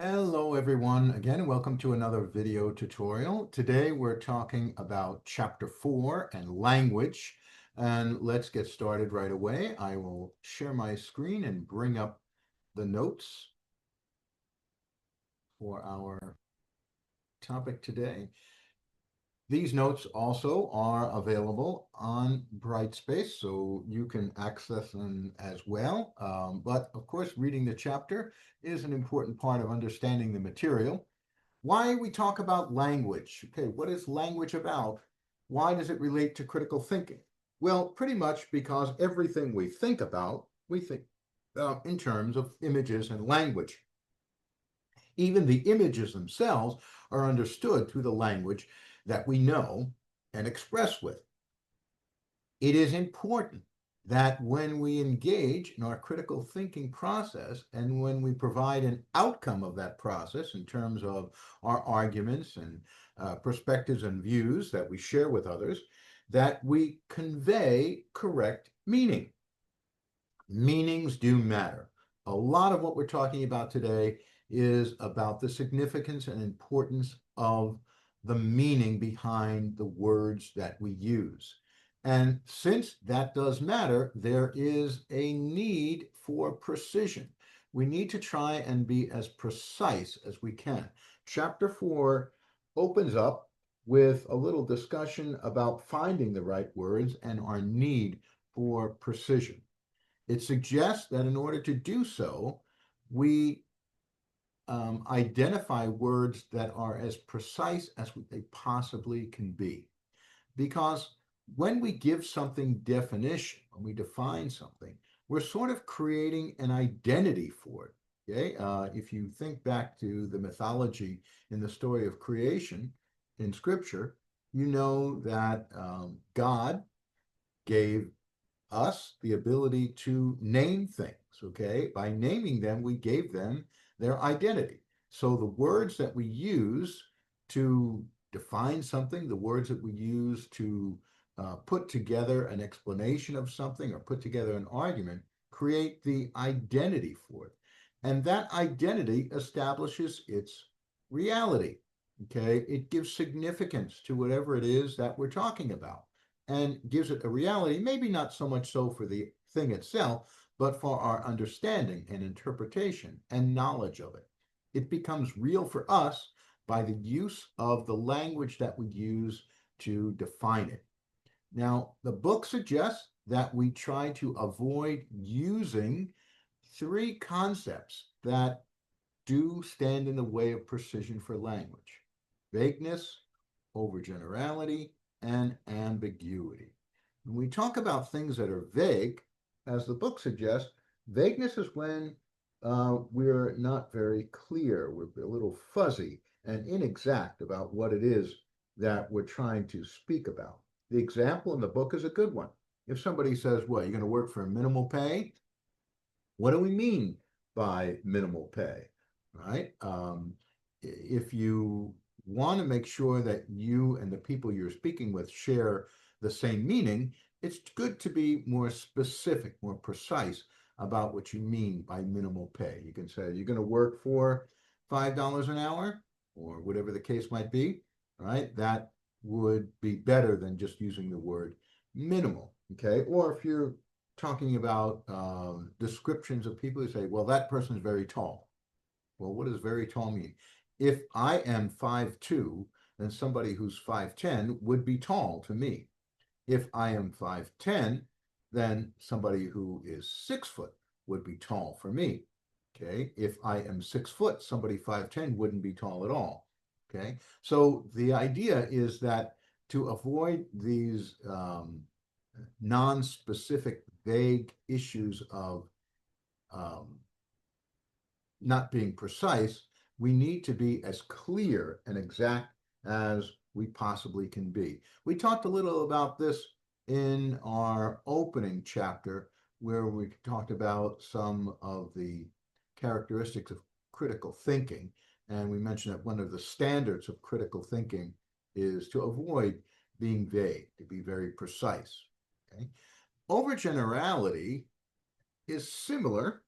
Hello everyone, again, welcome to another video tutorial. Today we're talking about chapter 4 and language. And let's get started right away. I will share my screen and bring up the notes for our topic today. These notes also are available on Brightspace, so you can access them as well. But of course, reading the chapter is an important part of understanding the material. Why we talk about language. Okay, what is language about? Why does it relate to critical thinking? Well, pretty much because everything we think about, we think in terms of images and language. Even the images themselves are understood through the language that we know and express with. It is important that when we engage in our critical thinking process and when we provide an outcome of that process in terms of our arguments and perspectives and views that we share with others, that we convey correct meaning. Meanings do matter. A lot of what we're talking about today is about the significance and importance of the meaning behind the words that we use. And since that does matter, there is a need for precision. We need to try and be as precise as we can. Chapter 4 opens up with a little discussion about finding the right words and our need for precision. It suggests that in order to do so, we identify words that are as precise as they possibly can be. Because when we give something definition, when we define something, we're sort of creating an identity for it. Okay, if you think back to the mythology in the story of creation in Scripture, you know that God gave us the ability to name things, okay? By naming them, we gave them their identity. So the words that we use to define something, the words that we use to put together an explanation of something or put together an argument, create the identity for it. And that identity establishes its reality, okay? It gives significance to whatever it is that we're talking about and gives it a reality, maybe not so much so for the thing itself, but for our understanding and interpretation and knowledge of it. It becomes real for us by the use of the language that we use to define it. Now, the book suggests that we try to avoid using three concepts that do stand in the way of precision for language: vagueness, overgenerality, and ambiguity. When we talk about things that are vague, as the book suggests, vagueness is when we're not very clear, we're a little fuzzy and inexact about what it is that we're trying to speak about. The example in the book is a good one. If somebody says, well, you're going to work for minimal pay, what do we mean by minimal pay, right? If you want to make sure that you and the people you're speaking with share the same meaning, it's good to be more specific, more precise about what you mean by minimal pay. You can say you're going to work for $5 an hour or whatever the case might be, right? That would be better than just using the word minimal, okay? Or if you're talking about descriptions of people who say, well, that person is very tall. Well, what does very tall mean? If I am 5'2", then somebody who's 5'10" would be tall to me. If I am 5'10", then somebody who is 6 foot would be tall for me. Okay. If I am 6 foot, somebody 5'10" wouldn't be tall at all. Okay. So the idea is that to avoid these non-specific, vague issues of um, not being precise, we need to be as clear and exact as we possibly can be. We talked a little about this in our opening chapter, where we talked about some of the characteristics of critical thinking. And we mentioned that one of the standards of critical thinking is to avoid being vague, to be very precise. Okay? Overgenerality is similar.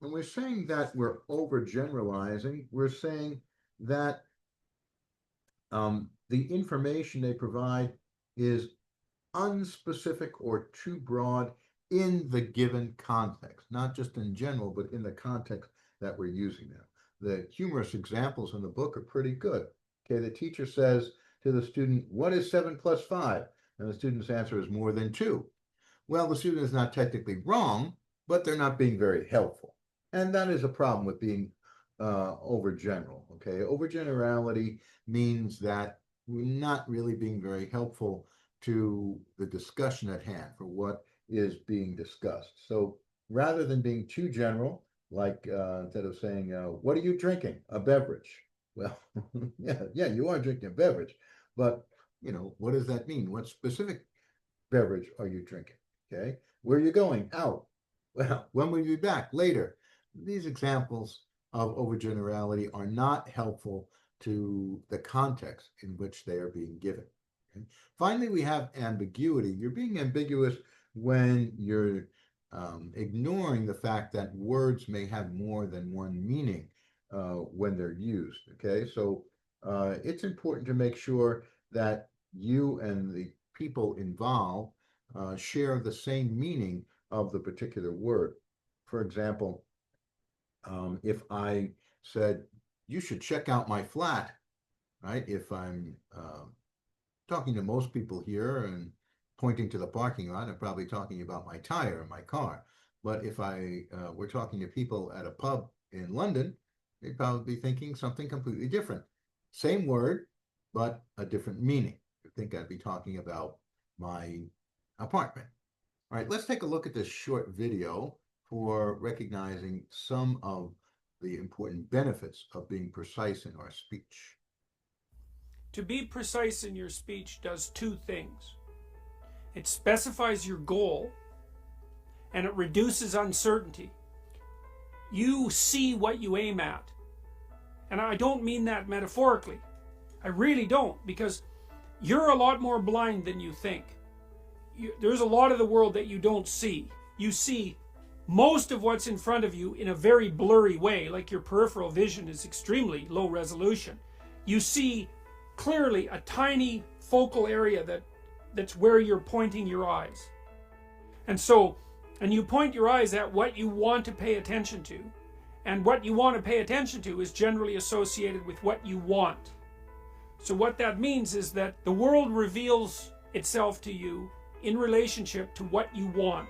when we're saying that we're overgeneralizing, we're saying that the information they provide is unspecific or too broad in the given context, not just in general, but in the context that we're using them. The humorous examples in the book are pretty good. Okay, the teacher says to the student, "What is 7 plus 5?" And the student's answer is more than 2. Well, the student is not technically wrong, but they're not being very helpful. And that is a problem with being overgeneral. Okay, overgenerality means that we're not really being very helpful to the discussion at hand for what is being discussed. So rather than being too general, like instead of saying, "What are you drinking?" A beverage. Well, yeah, you are drinking a beverage, but what does that mean? What specific beverage are you drinking? Okay, where are you going? Out. Well, when will you be back? Later. These examples of overgenerality are not helpful to the context in which they are being given. Okay? Finally, we have ambiguity. You're being ambiguous when you're ignoring the fact that words may have more than one meaning when they're used. Okay, so it's important to make sure that you and the people involved share the same meaning of the particular word. For example, if I said, "You should check out my flat," right? If I'm talking to most people here and pointing to the parking lot, I'm probably talking about my tire in my car. But if I were talking to people at a pub in London, they'd probably be thinking something completely different. Same word, but a different meaning. I think I'd be talking about my apartment. All right, let's take a look at this short video for recognizing some of the important benefits of being precise in our speech. To be precise in your speech does two things. It specifies your goal and it reduces uncertainty. You see what you aim at. And I don't mean that metaphorically. I really don't, because you're a lot more blind than you think. There's a lot of the world that you don't see. You see most of what's in front of you in a very blurry way, like your peripheral vision is extremely low resolution. You see clearly a tiny focal area that's where you're pointing your eyes. And you point your eyes at what you want to pay attention to. And what you want to pay attention to is generally associated with what you want. So what that means is that the world reveals itself to you in relationship to what you want.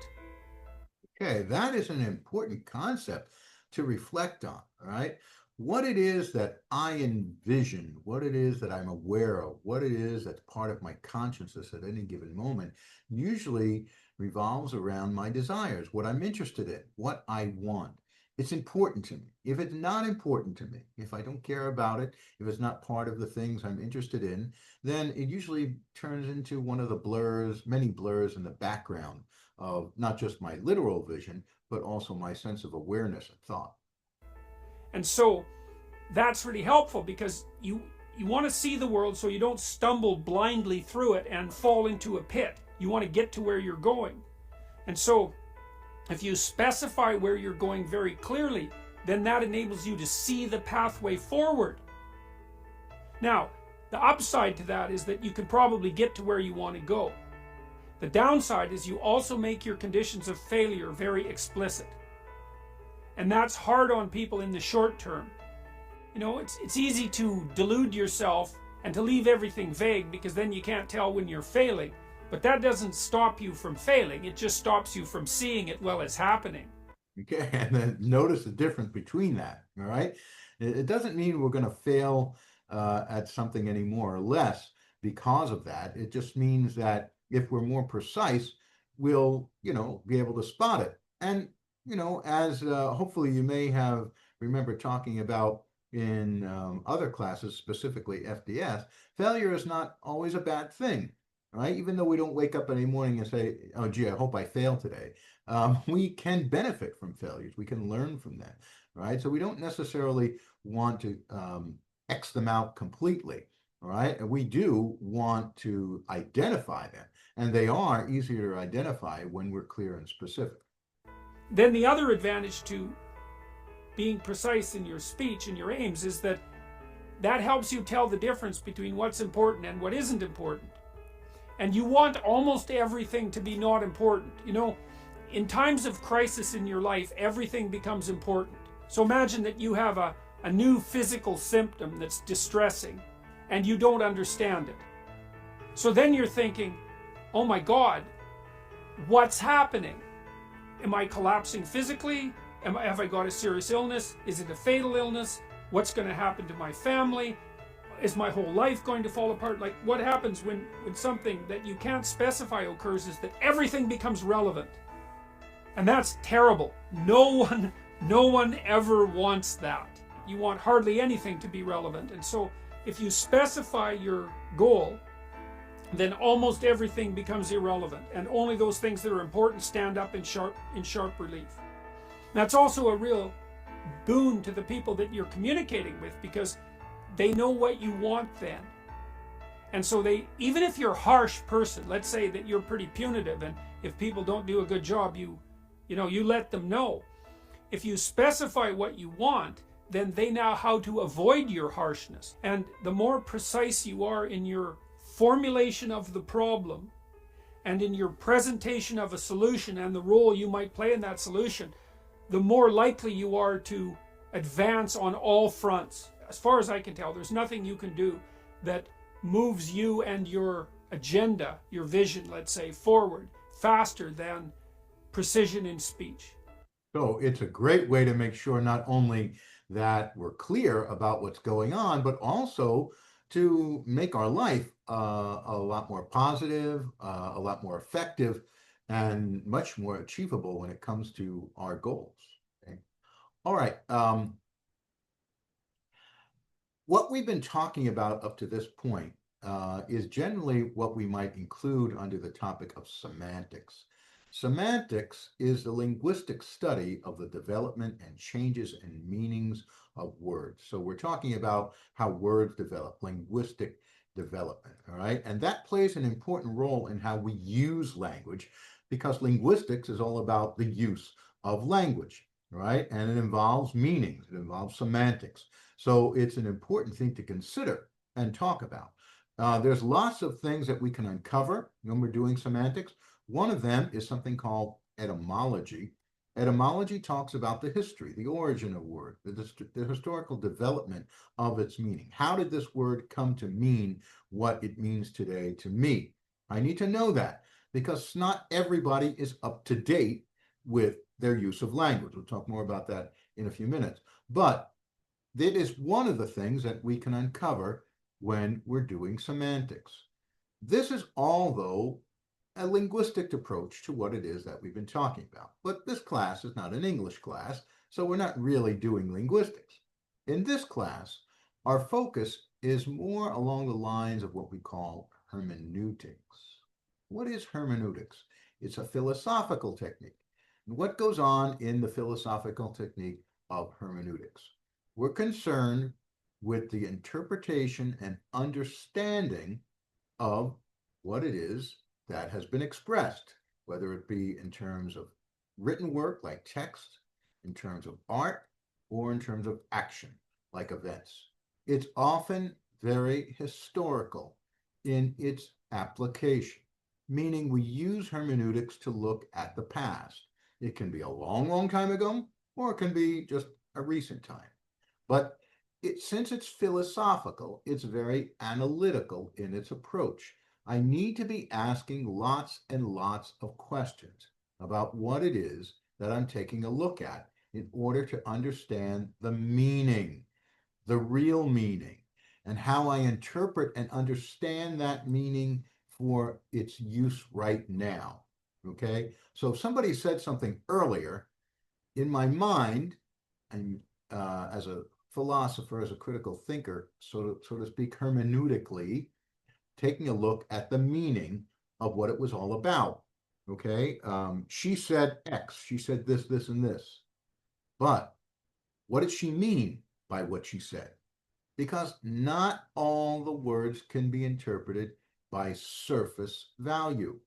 Okay, that is an important concept to reflect on, all right? What it is that I envision, what it is that I'm aware of, what it is that's part of my consciousness at any given moment, usually revolves around my desires, what I'm interested in, what I want. It's important to me. If it's not important to me, if I don't care about it, if it's not part of the things I'm interested in, then it usually turns into one of the blurs, many blurs in the background of not just my literal vision, but also my sense of awareness and thought. And so that's really helpful, because you want to see the world so you don't stumble blindly through it and fall into a pit. You want to get to where you're going. And so if you specify where you're going very clearly, then that enables you to see the pathway forward. Now, the upside to that is that you can probably get to where you want to go. The downside is you also make your conditions of failure very explicit. And that's hard on people in the short term. It's easy to delude yourself and to leave everything vague, because then you can't tell when you're failing. But that doesn't stop you from failing. It just stops you from seeing it while it's happening. Okay, and then notice the difference between that, all right? It doesn't mean we're going to fail at something any more or less because of that. It just means that if we're more precise, we'll, be able to spot it. And, as hopefully you may have remembered talking about in other classes, specifically FDS, failure is not always a bad thing. Right? Even though we don't wake up any morning and say, "Oh, gee, I hope I fail today," we can benefit from failures. We can learn from them, right? So we don't necessarily want to X them out completely, all right? And we do want to identify them, and they are easier to identify when we're clear and specific. Then the other advantage to being precise in your speech and your aims is that helps you tell the difference between what's important and what isn't important. And you want almost everything to be not important. You know, in times of crisis in your life, everything becomes important. So imagine that you have a new physical symptom that's distressing and you don't understand it. So then you're thinking, oh my God, what's happening? Am I collapsing physically? Have I got a serious illness? Is it a fatal illness? What's going to happen to my family? Is my whole life going to fall apart? Like, what happens when something that you can't specify occurs is that everything becomes relevant. And that's terrible. No one ever wants that. You want hardly anything to be relevant. And so if you specify your goal, then almost everything becomes irrelevant, and only those things that are important stand up in sharp relief. That's also a real boon to the people that you're communicating with, because they know what you want then. And so they, even if you're a harsh person, let's say that you're pretty punitive, and if people don't do a good job, you let them know. If you specify what you want, then they know how to avoid your harshness. And the more precise you are in your formulation of the problem and in your presentation of a solution and the role you might play in that solution, the more likely you are to advance on all fronts. As far as I can tell, there's nothing you can do that moves you and your agenda, your vision, let's say, forward faster than precision in speech. So it's a great way to make sure not only that we're clear about what's going on, but also to make our life a lot more positive, a lot more effective, and much more achievable when it comes to our goals. Okay? All right. What we've been talking about up to this point is generally what we might include under the topic of semantics. Semantics is the linguistic study of the development and changes in meanings of words. So we're talking about how words develop, linguistic development, all right? And that plays an important role in how we use language, because linguistics is all about the use of language, right? And it involves meanings, it involves semantics. So it's an important thing to consider and talk about. There's lots of things that we can uncover when we're doing semantics. One of them is something called etymology. Etymology talks about the history, the origin of word, the historical development of its meaning. How did this word come to mean what it means today to me? I need to know that, because not everybody is up to date with their use of language. We'll talk more about that in a few minutes. But that is one of the things that we can uncover when we're doing semantics. This is all, though, a linguistic approach to what it is that we've been talking about. But this class is not an English class, so we're not really doing linguistics. In this class, our focus is more along the lines of what we call hermeneutics. What is hermeneutics? It's a philosophical technique. And what goes on in the philosophical technique of hermeneutics? We're concerned with the interpretation and understanding of what it is that has been expressed, whether it be in terms of written work like text, in terms of art, or in terms of action like events. It's often very historical in its application, meaning we use hermeneutics to look at the past. It can be a long, long time ago, or it can be just a recent time. But since it's philosophical, it's very analytical in its approach. I need to be asking lots and lots of questions about what it is that I'm taking a look at in order to understand the meaning, the real meaning, and how I interpret and understand that meaning for its use right now. Okay? So if somebody said something earlier, in my mind, and as a philosopher, as a critical thinker, so to speak, hermeneutically, taking a look at the meaning of what it was all about. Okay, she said X, she said this, this, and this. But what did she mean by what she said? Because not all the words can be interpreted by surface value.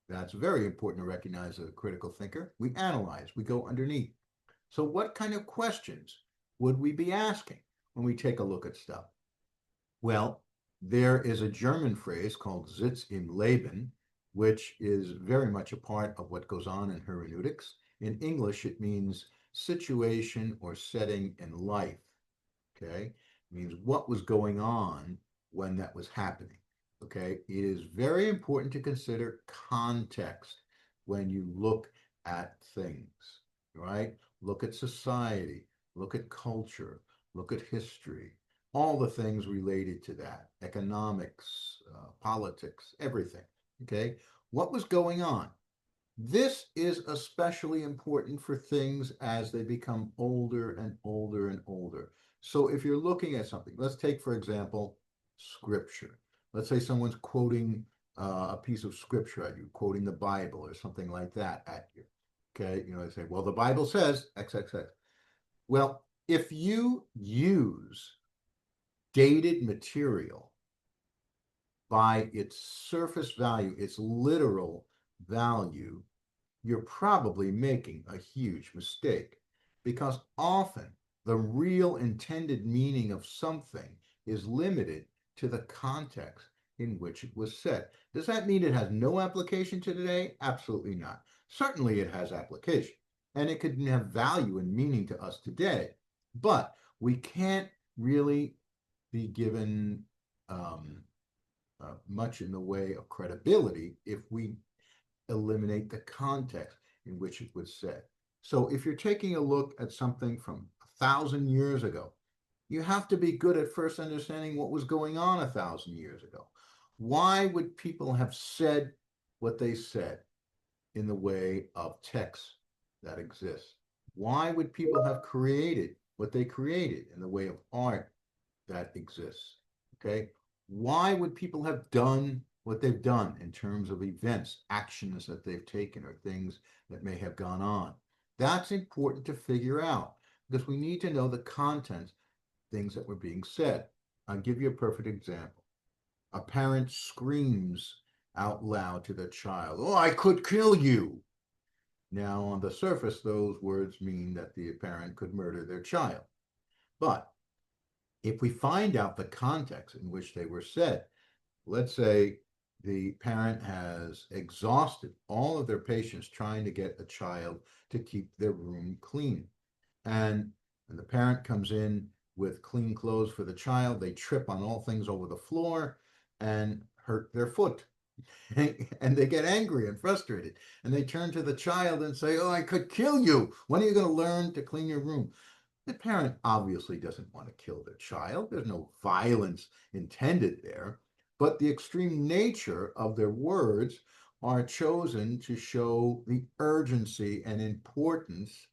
That's very important to recognize as a critical thinker. We analyze, we go underneath. So what kind of questions would we be asking when we take a look at stuff? Well, there is a German phrase called Sitz im Leben, which is very much a part of what goes on in hermeneutics. In English, it means situation or setting in life. Okay, it means what was going on when that was happening. Okay, it is very important to consider context when you look at things, right? Look at society, look at culture, look at history, all the things related to that, economics, politics, everything. Okay, what was going on? This is especially important for things as they become older and older and older. So if you're looking at something, let's take, for example, scripture. Let's say someone's quoting a piece of scripture at you, quoting the Bible or something like that at you. Okay, they say, well, the Bible says XXX. Well, if you use dated material by its surface value, its literal value, you're probably making a huge mistake because often the real intended meaning of something is limited to the context in which it was said. Does that mean it has no application to today? Absolutely not. Certainly it has application and it could have value and meaning to us today, but we can't really be given much in the way of credibility if we eliminate the context in which it was said. So if you're taking a look at something from 1,000 years ago, you have to be good at first understanding what was going on 1,000 years ago. Why would people have said what they said in the way of texts that exist? Why would people have created what they created in the way of art that exists? Okay. Why would people have done what they've done in terms of events, actions that they've taken, or things that may have gone on? That's important to figure out because we need to know the content, things that were being said. I'll give you a perfect example. A parent screams out loud to their child, "Oh, I could kill you." Now, on the surface, those words mean that the parent could murder their child. But if we find out the context in which they were said, let's say the parent has exhausted all of their patience trying to get a child to keep their room clean. And the parent comes in with clean clothes for the child. They trip on all things over the floor and hurt their foot. And they get angry and frustrated. And they turn to the child and say, "Oh, I could kill you. When are you going to learn to clean your room?" The parent obviously doesn't want to kill their child. There's no violence intended there, but the extreme nature of their words are chosen to show the urgency and importance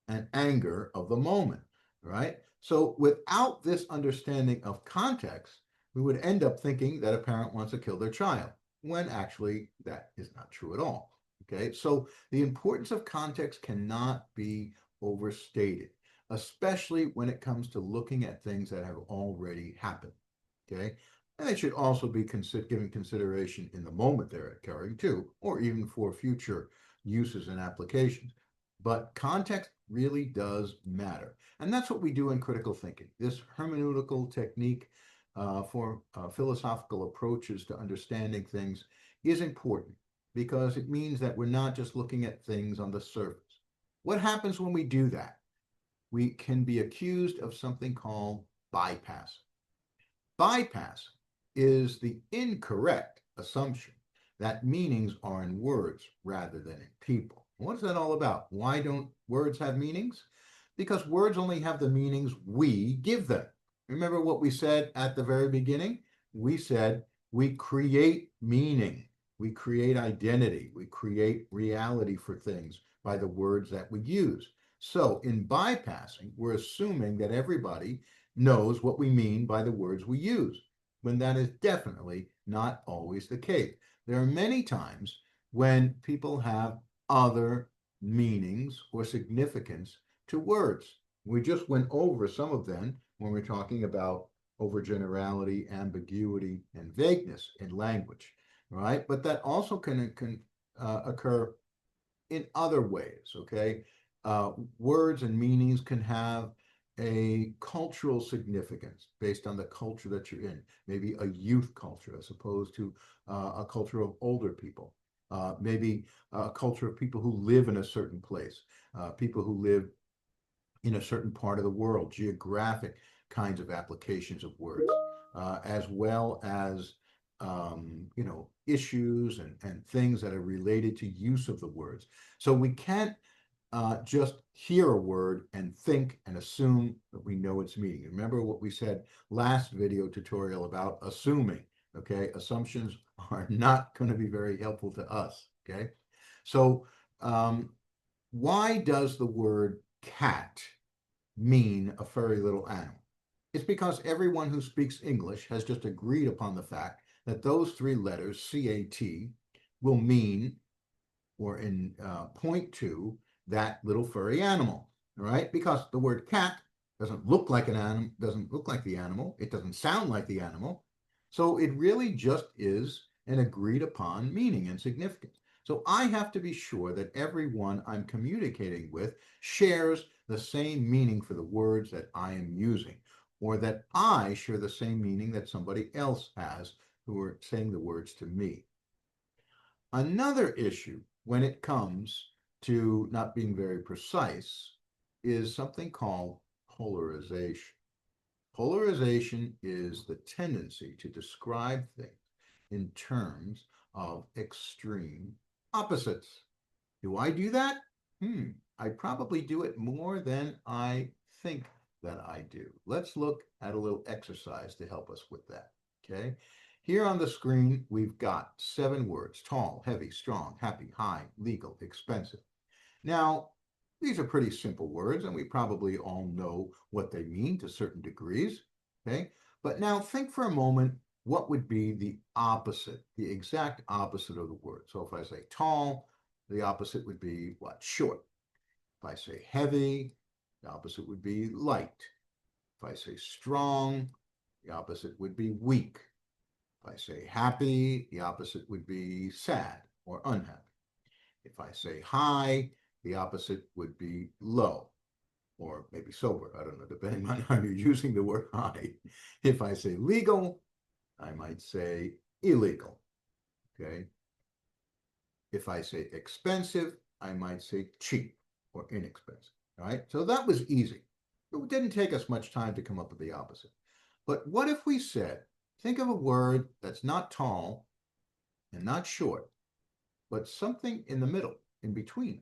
and anger of the moment, right? So without this understanding of context, we would end up thinking that a parent wants to kill their child, when actually that is not true at all. Okay, so the importance of context cannot be overstated, especially when it comes to looking at things that have already happened. Okay, and it should also be given consideration in the moment they're occurring too, or even for future uses and applications. But context really does matter. And that's what we do in critical thinking. This hermeneutical technique for philosophical approaches to understanding things is important because it means that we're not just looking at things on the surface. What happens when we do that? We can be accused of something called bypass. Bypass is the incorrect assumption that meanings are in words rather than in people. What's that all about? Why don't words have meanings? Because words only have the meanings we give them. Remember what we said at the very beginning? We said we create meaning, we create identity, we create reality for things by the words that we use. So in bypassing, we're assuming that everybody knows what we mean by the words we use, when that is definitely not always the case. There are many times when people have other meanings or significance to words. We just went over some of them when we're talking about overgenerality, ambiguity, and vagueness in language, right? But that also can occur in other ways, okay? Words and meanings can have a cultural significance based on the culture that you're in. Maybe a youth culture as opposed to a culture of older people. Maybe a culture of people who live in a certain place, people who live in a certain part of the world, geographic kinds of applications of words, as well as issues and things that are related to use of the words. So we can't just hear a word and think and assume that we know its meaning. Remember what we said last video tutorial about assuming, okay? Assumptions are not going to be very helpful to us, okay? So why does the word cat mean a furry little animal? It's because everyone who speaks English has just agreed upon the fact that those three letters, CAT, will mean or in point to that little furry animal, all right? Because the word cat doesn't look like an animal, doesn't look like the animal, it doesn't sound like the animal. So it really just is an agreed upon meaning and significance. So I have to be sure that everyone I'm communicating with shares the same meaning for the words that I am using, or that I share the same meaning that somebody else has who are saying the words to me. Another issue when it comes to not being very precise is something called polarization. Polarization is the tendency to describe things in terms of extreme opposites. Do I do that? I probably do it more than I think that I do. Let's look at a little exercise to help us with that. Okay. Here on the screen, we've got 7 words: tall, heavy, strong, happy, high, legal, expensive. Now, these are pretty simple words, and we probably all know what they mean to certain degrees. Okay. But now think for a moment, what would be the opposite, the exact opposite of the word? So if I say tall, the opposite would be what? Short. If I say heavy, the opposite would be light. If I say strong, the opposite would be weak. If I say happy, the opposite would be sad or unhappy. If I say high, the opposite would be low or maybe sober. I don't know, depending on how you're using the word high. If I say legal, I might say illegal. Okay. If I say expensive, I might say cheap or inexpensive. All right. So that was easy. It didn't take us much time to come up with the opposite. But what if we said, think of a word that's not tall and not short, but something in the middle, in between?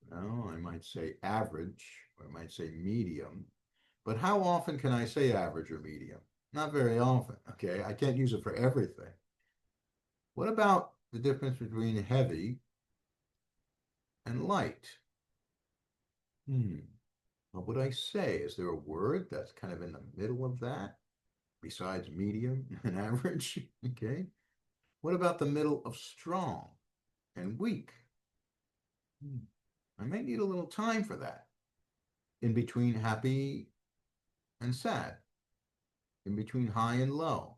Well, I might say average, or I might say medium. But how often can I say average or medium? Not very often, okay? I can't use it for everything. What about the difference between heavy and light? What would I say? Is there a word that's kind of in the middle of that, besides medium and average? Okay. What about the middle of strong and weak? I may need a little time for that. In between happy and sad, in between high and low,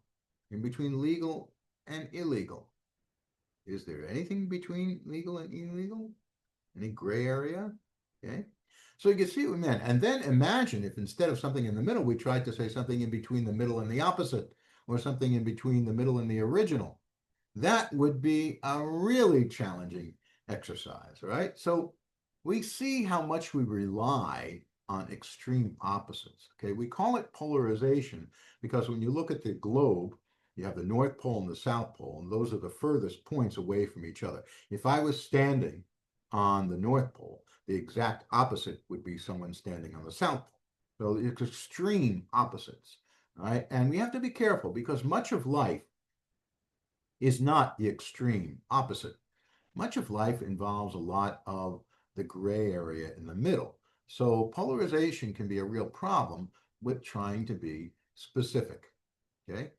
in between legal and illegal. Is there anything between legal and illegal? Any gray area? Okay. So you can see what we meant. And then imagine if instead of something in the middle, we tried to say something in between the middle and the opposite, or something in between the middle and the original. That would be a really challenging exercise, right? So we see how much we rely on extreme opposites. Okay, we call it polarization because when you look at the globe, you have the North Pole and the South Pole, and those are the furthest points away from each other. If I was standing on the North Pole, the exact opposite would be someone standing on the South Pole. So it's extreme opposites, right? And we have to be careful because much of life is not the extreme opposite. Much of life involves a lot of the gray area in the middle. So polarization can be a real problem with trying to be specific. Okay.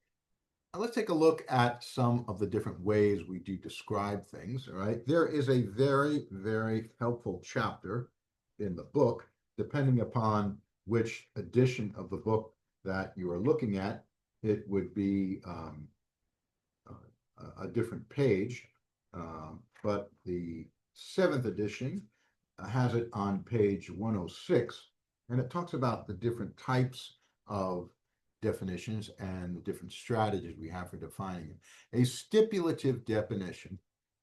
Now let's take a look at some of the different ways we do describe things. All right. There is a very, very helpful chapter in the book, depending upon which edition of the book that you are looking at. It would be a different page, but the 7th edition has it on page 106, and it talks about the different types of definitions and the different strategies we have for defining it. A stipulative definition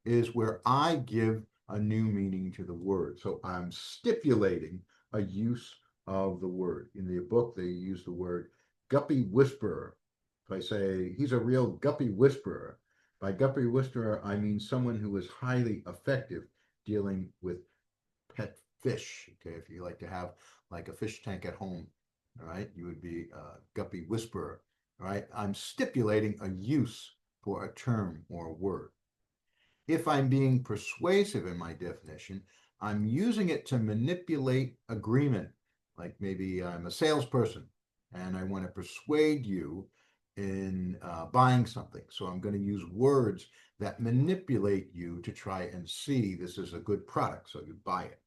is where I give a new meaning to the word. So I'm stipulating a use of the word. In the book, they use the word guppy whisperer. If I say he's a real guppy whisperer, by guppy whisperer, I mean someone who is highly effective dealing with pet fish. Okay, if you like to have like a fish tank at home, all right, you would be a guppy whisperer. All right, I'm stipulating a use for a term or a word. If I'm being persuasive in my definition, I'm using it to manipulate agreement. Like maybe I'm a salesperson and I want to persuade you in buying something. So I'm going to use words that manipulate you to try and see this is a good product, so you buy it.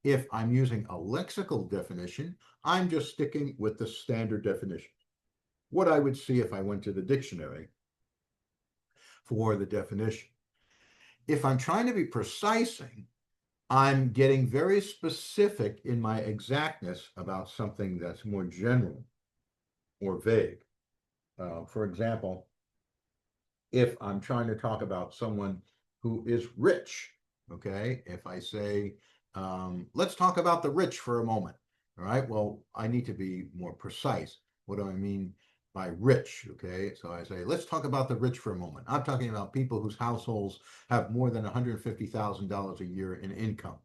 If I'm using a lexical definition, I'm just sticking with the standard definition. What I would see if I went to the dictionary for the definition. If I'm trying to be precising, I'm getting very specific in my exactness about something that's more general or vague. For example, if I'm trying to talk about someone who is rich, okay, if I say, let's talk about the rich for a moment, all right, well, I need to be more precise. What do I mean by rich? Okay, so I say, let's talk about the rich for a moment. I'm talking about people whose households have more than $150,000 a year in income,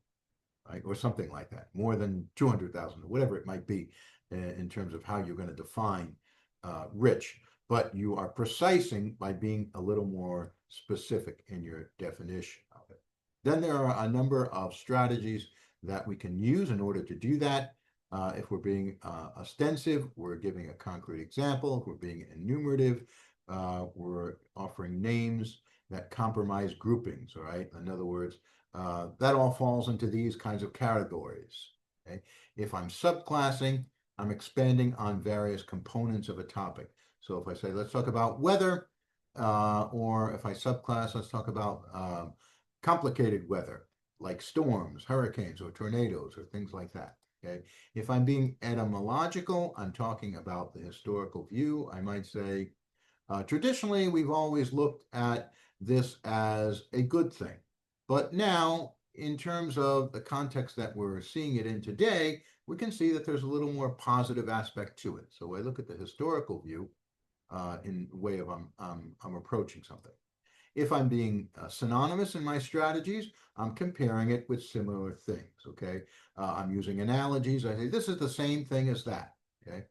right, or something like that, more than 200,000, whatever it might be, in terms of how you're going to define rich. But you are precising by being a little more specific in your definition of it. Then there are a number of strategies that we can use in order to do that. If we're being ostensive, we're giving a concrete example. If we're being enumerative, we're offering names that compromise groupings, all right? In other words, that all falls into these kinds of categories. Okay? If I'm subclassing, I'm expanding on various components of a topic. So if I say, let's talk about weather, or if I subclass, let's talk about complicated weather, like storms, hurricanes, or tornadoes, or things like that. Okay. If I'm being etymological, I'm talking about the historical view. I might say, traditionally, we've always looked at this as a good thing. But now, in terms of the context that we're seeing it in today, we can see that there's a little more positive aspect to it. So I look at the historical view in the way of I'm approaching something. If I'm being synonymous in my strategies, I'm comparing it with similar things. Okay, I'm using analogies. I say this is the same thing as that. Okay,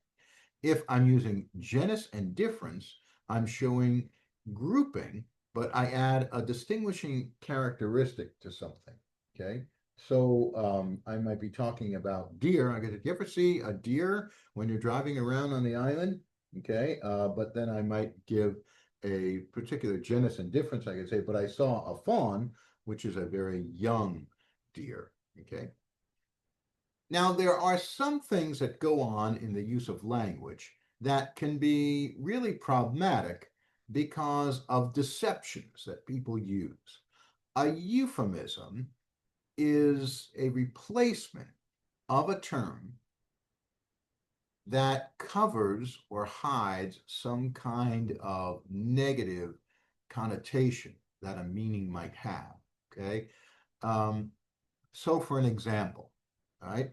if I'm using genus and difference, I'm showing grouping, but I add a distinguishing characteristic to something. Okay. So I might be talking about deer. I get, you ever see a deer when you're driving around on the island? Okay. But then I might give a particular genus and difference. I could say, but I saw a fawn, which is a very young deer. Okay. Now, there are some things that go on in the use of language that can be really problematic because of deceptions that people use. A euphemism is a replacement of a term that covers or hides some kind of negative connotation that a meaning might have. Okay. Um, so for an example, all right,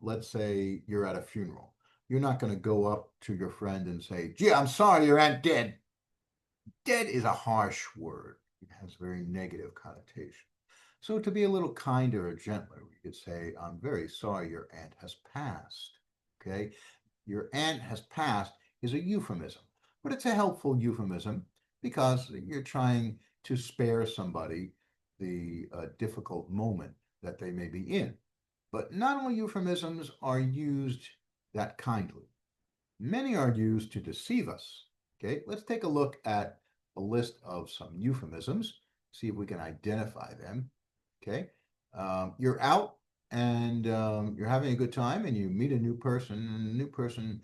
let's say you're at a funeral. You're not going to go up to your friend and say, gee, I'm sorry your aunt dead. Dead is a harsh word. It has a very negative connotation. So to be a little kinder or gentler, we could say, I'm very sorry your aunt has passed. Okay. Your aunt has passed is a euphemism, but it's a helpful euphemism because you're trying to spare somebody the difficult moment that they may be in. But not all euphemisms are used that kindly. Many are used to deceive us. Okay, let's take a look at a list of some euphemisms, see if we can identify them. Okay, you're out and you're having a good time and you meet a new person, and the new person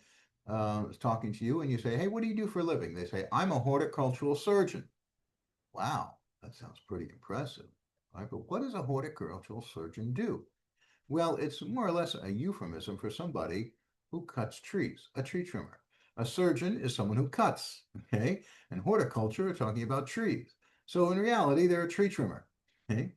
is talking to you, and you say, hey, what do you do for a living? They say, I'm a horticultural surgeon. Wow, that sounds pretty impressive. Right? But what does a horticultural surgeon do? Well, it's more or less a euphemism for somebody who cuts trees, a tree trimmer. A surgeon is someone who cuts, okay? And horticulture are talking about trees. So in reality, they're a tree trimmer, okay?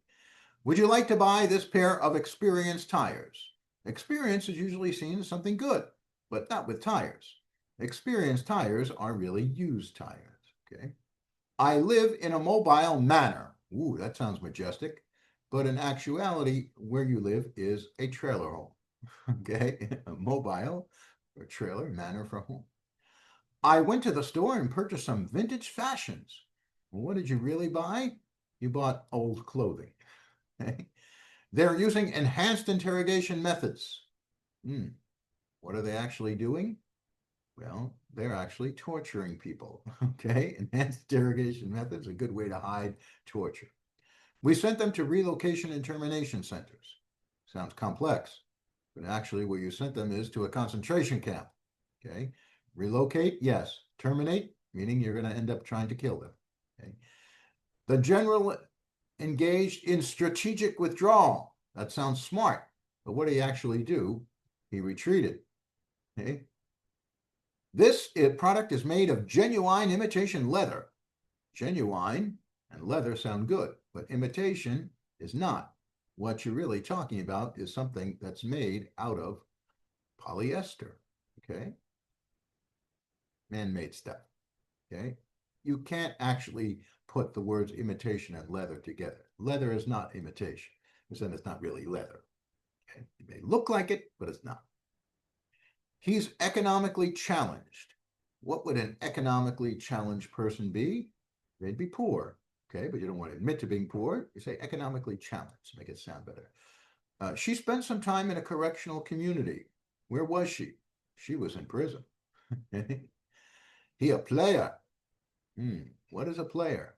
Would you like to buy this pair of Experience tires? Experience is usually seen as something good, but not with tires. Experience tires are really used tires, okay? I live in a mobile manor. Ooh, that sounds majestic. But in actuality, where you live is a trailer home. Okay, a mobile or trailer manor for home. I went to the store and purchased some vintage fashions. Well, what did you really buy? You bought old clothing. Okay? They're using enhanced interrogation methods. Hmm. What are they actually doing? Well, they're actually torturing people. Okay, enhanced interrogation methods, a good way to hide torture. We sent them to relocation and termination centers. Sounds complex, but actually where you sent them is to a concentration camp. Okay, relocate, yes. Terminate, meaning you're going to end up trying to kill them. Okay, the general engaged in strategic withdrawal. That sounds smart, but what did he actually do? He retreated. Okay, this product is made of genuine imitation leather. Genuine and leather sound good, but imitation is not. What you're really talking about is something that's made out of polyester, okay? Man-made stuff, okay? You can't actually put the words imitation and leather together. Leather is not imitation, because then it's not really leather. Okay? It may look like it, but it's not. He's economically challenged. What would an economically challenged person be? They'd be poor. Okay, but you don't want to admit to being poor. You say economically challenged, make it sound better. She spent some time in a correctional community. Where was she? She was in prison. He a player. What is a player?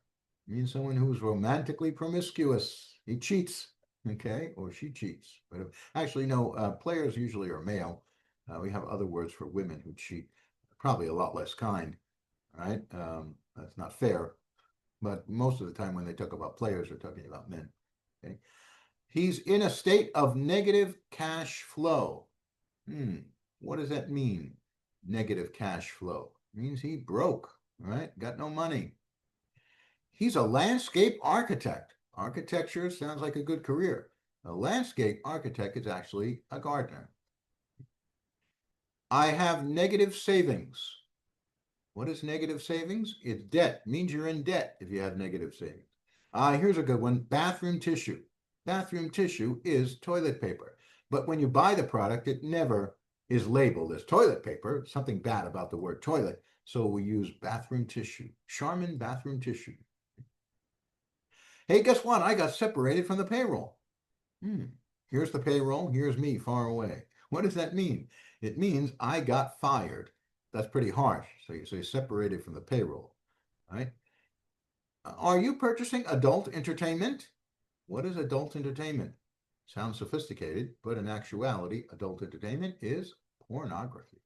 It means someone who's romantically promiscuous. He cheats, okay, or she cheats. But actually, no, players usually are male. We have other words for women who cheat, probably a lot less kind, right? That's not fair. But most of the time when they talk about players, they're talking about men. Okay? He's in a state of negative cash flow. What does that mean? Negative cash flow. It means he broke, right? Got no money. He's a landscape architect. Architecture sounds like a good career. A landscape architect is actually a gardener. I have negative savings. What is negative savings? It's debt. It means you're in debt if you have negative savings. Here's a good one. Bathroom tissue. Bathroom tissue is toilet paper. But when you buy the product, it never is labeled as toilet paper. Something bad about the word toilet. So we use bathroom tissue. Charmin bathroom tissue. Hey, guess what? I got separated from the payroll. Here's the payroll. Here's me far away. What does that mean? It means I got fired. That's pretty harsh. So you say separated from the payroll, right? Are you purchasing adult entertainment? What is adult entertainment? Sounds sophisticated, but in actuality, adult entertainment is pornography.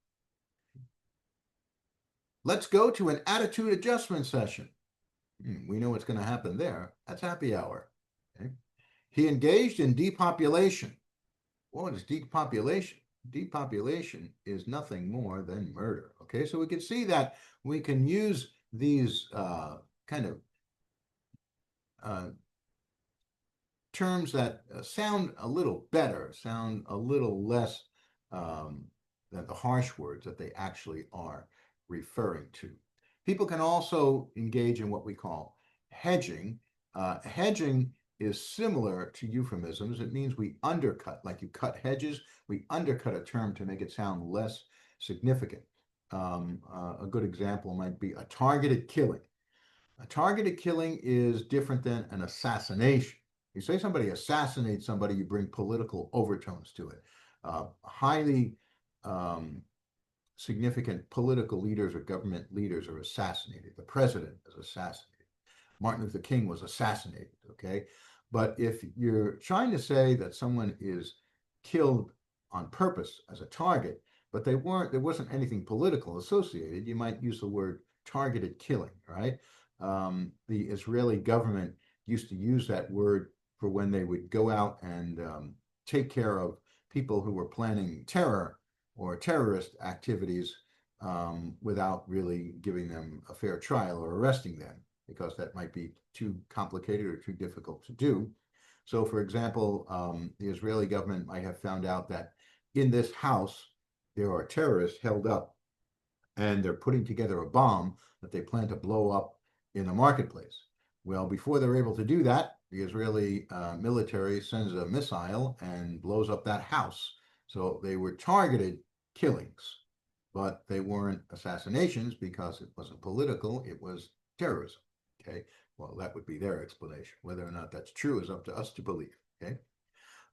Let's go to an attitude adjustment session. We know what's going to happen there. That's happy hour. Okay? He engaged in depopulation. What is depopulation? Depopulation is nothing more than murder. Okay, so we can see that we can use these kind of terms that sound a little better, sound a little less than the harsh words that they actually are referring to. People can also engage in what we call hedging. Hedging is similar to euphemisms. It means we undercut, like you cut hedges, we undercut a term to make it sound less significant. A good example might be a targeted killing. A targeted killing is different than an assassination. You say somebody assassinates somebody, you bring political overtones to it. Highly significant political leaders or government leaders are assassinated. The president is assassinated. Martin Luther King was assassinated, okay? But if you're trying to say that someone is killed on purpose as a target, but there wasn't anything political associated, you might use the word targeted killing, right? The Israeli government used to use that word for when they would go out and take care of people who were planning terror or terrorist activities without really giving them a fair trial or arresting them, because that might be too complicated or too difficult to do. So, for example, the Israeli government might have found out that in this house there are terrorists held up, and they're putting together a bomb that they plan to blow up in the marketplace. Well, before they're able to do that, the Israeli military sends a missile and blows up that house. So they were targeted killings, but they weren't assassinations because it wasn't political, it was terrorism. Okay, well, that would be their explanation. Whether or not that's true is up to us to believe. Okay.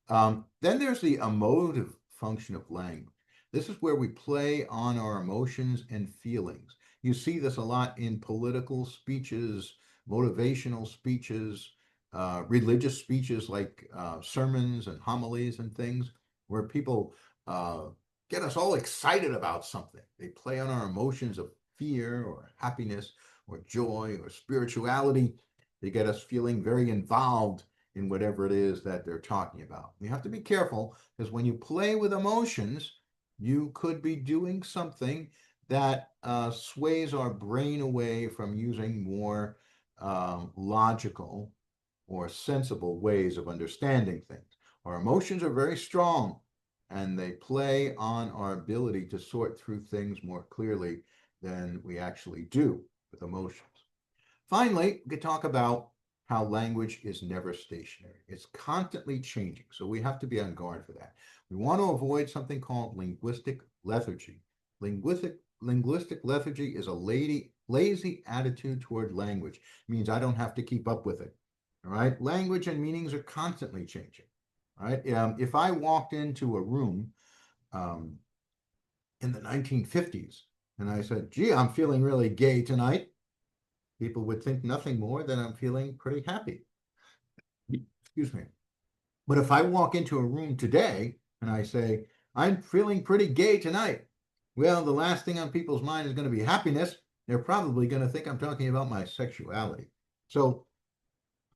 Then there's the emotive function of language. This is where we play on our emotions and feelings. You see this a lot in political speeches, motivational speeches, religious speeches like sermons and homilies and things, where people get us all excited about something. They play on our emotions of fear or happiness or joy or spirituality. They get us feeling very involved in whatever it is that they're talking about. You have to be careful, because when you play with emotions, you could be doing something that sways our brain away from using more logical or sensible ways of understanding things. Our emotions are very strong, and they play on our ability to sort through things more clearly than we actually do with emotions. Finally, we could talk about how language is never stationary. It's constantly changing, so we have to be on guard for that. We want to avoid something called linguistic lethargy. Linguistic lethargy is a lazy attitude toward language. It means I don't have to keep up with it. All right, language and meanings are constantly changing. All right, if I walked into a room um, in the 1950s and I said, "Gee, I'm feeling really gay tonight," people would think nothing more than I'm feeling pretty happy. Excuse me. But if I walk into a room today and I say, "I'm feeling pretty gay tonight," well, the last thing on people's mind is going to be happiness. They're probably going to think I'm talking about my sexuality. So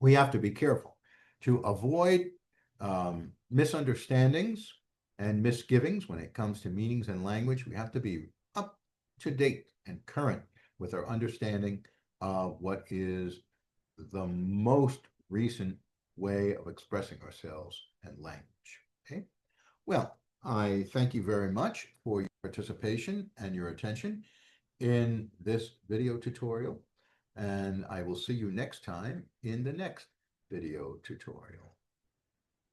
we have to be careful to avoid misunderstandings and misgivings when it comes to meanings and language. We have to be up to date and current with our understanding of what is the most recent way of expressing ourselves and language. Okay. Well, I thank you very much for your participation and your attention in this video tutorial, and I will see you next time in the next video tutorial.